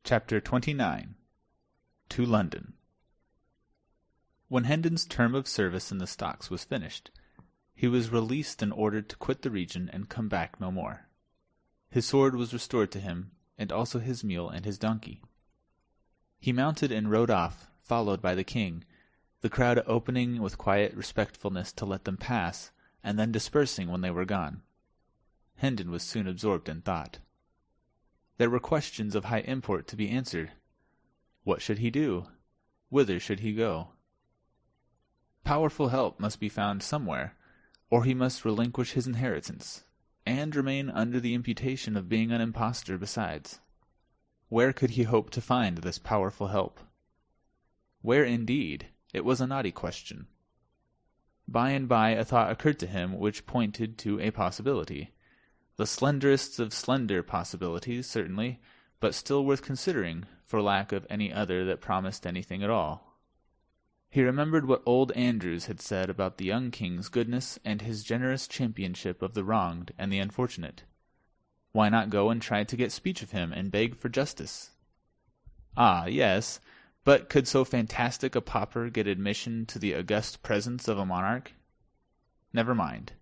Chapter 29 To London. When Hendon's term of service in the stocks was finished, he was released and ordered to quit the region and come back no more. His sword was restored to him, and also his mule and his donkey. He mounted and rode off, followed by the king, the crowd opening with quiet respectfulness to let them pass, and then dispersing when they were gone. Hendon was soon absorbed in thought. There were questions of high import to be answered. What should he do? Whither should he go? Powerful help must be found somewhere, or he must relinquish his inheritance, and remain under the imputation of being an impostor besides. Where could he hope to find this powerful help? Where indeed? It was a knotty question. By and by a thought occurred to him which pointed to a possibility. The slenderest of slender possibilities, certainly, but still worth considering, for lack of any other that promised anything at all. He remembered what old Andrews had said about the young king's goodness and his generous championship of the wronged and the unfortunate. Why not go and try to get speech of him and beg for justice? Ah, yes, but could so fantastic a pauper get admission to the august presence of a monarch? Never mind.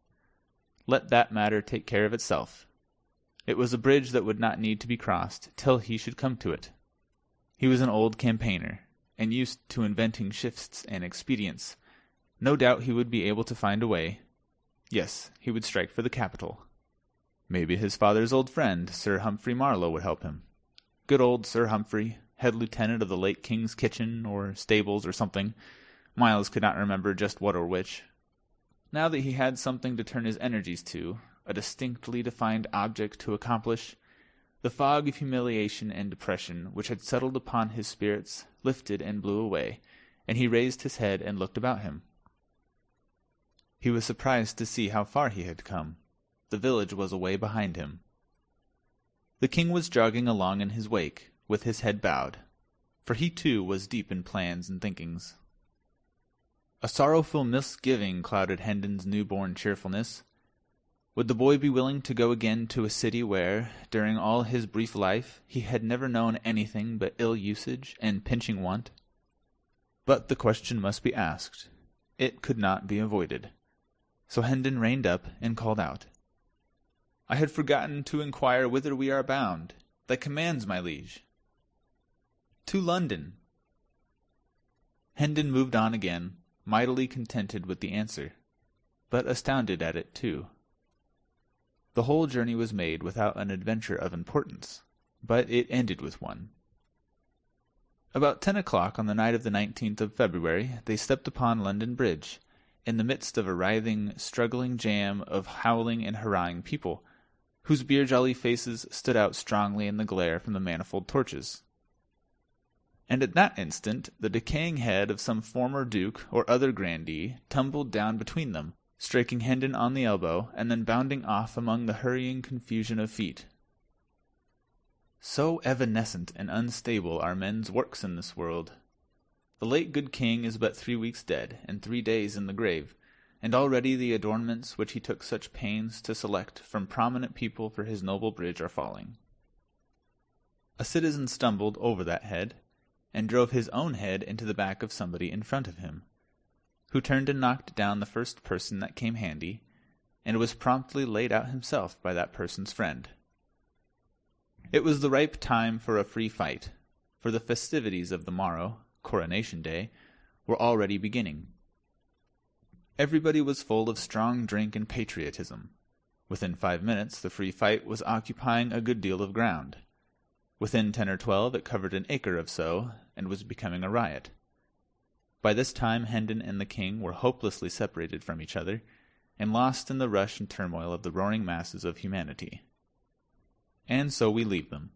Let that matter take care of itself. It was a bridge that would not need to be crossed till he should come to it. He was an old campaigner, and used to inventing shifts and expedients. No doubt he would be able to find a way. Yes, he would strike for the capital. Maybe his father's old friend, Sir Humphrey Marlowe, would help him. Good old Sir Humphrey, head lieutenant of the late king's kitchen, or stables, or something. Miles could not remember just what or which. Now that he had something to turn his energies to, a distinctly defined object to accomplish, the fog of humiliation and depression which had settled upon his spirits lifted and blew away, and he raised his head and looked about him. He was surprised to see how far he had come. The village was away behind him. The king was jogging along in his wake, with his head bowed, for he too was deep in plans and thinkings. A sorrowful misgiving clouded Hendon's new-born cheerfulness. Would the boy be willing to go again to a city where, during all his brief life, he had never known anything but ill usage and pinching want? But the question must be asked. It could not be avoided. So Hendon reined up and called out, "I had forgotten to inquire whither we are bound. Thy commands, my liege." "To London." Hendon moved on again, mightily contented with the answer, but astounded at it too. The whole journey was made without an adventure of importance, but it ended with one. About 10 o'clock on the night of the 19th of February they stepped upon London Bridge, in the midst of a writhing, struggling jam of howling and hurrahing people, whose beer-jolly faces stood out strongly in the glare from the manifold torches. And at that instant the decaying head of some former duke or other grandee tumbled down between them, striking Hendon on the elbow, and then bounding off among the hurrying confusion of feet. So evanescent and unstable are men's works in this world. The late good king is but 3 weeks dead, and 3 days in the grave, and already the adornments which he took such pains to select from prominent people for his noble bridge are falling. A citizen stumbled over that head, and drove his own head into the back of somebody in front of him, who turned and knocked down the first person that came handy, and was promptly laid out himself by that person's friend. It was the ripe time for a free fight, for the festivities of the morrow, Coronation Day, were already beginning. Everybody was full of strong drink and patriotism. Within 5 minutes the free fight was occupying a good deal of ground. Within 10 or 12 it covered an acre or so, and was becoming a riot. By this time Hendon and the king were hopelessly separated from each other, and lost in the rush and turmoil of the roaring masses of humanity. And so we leave them.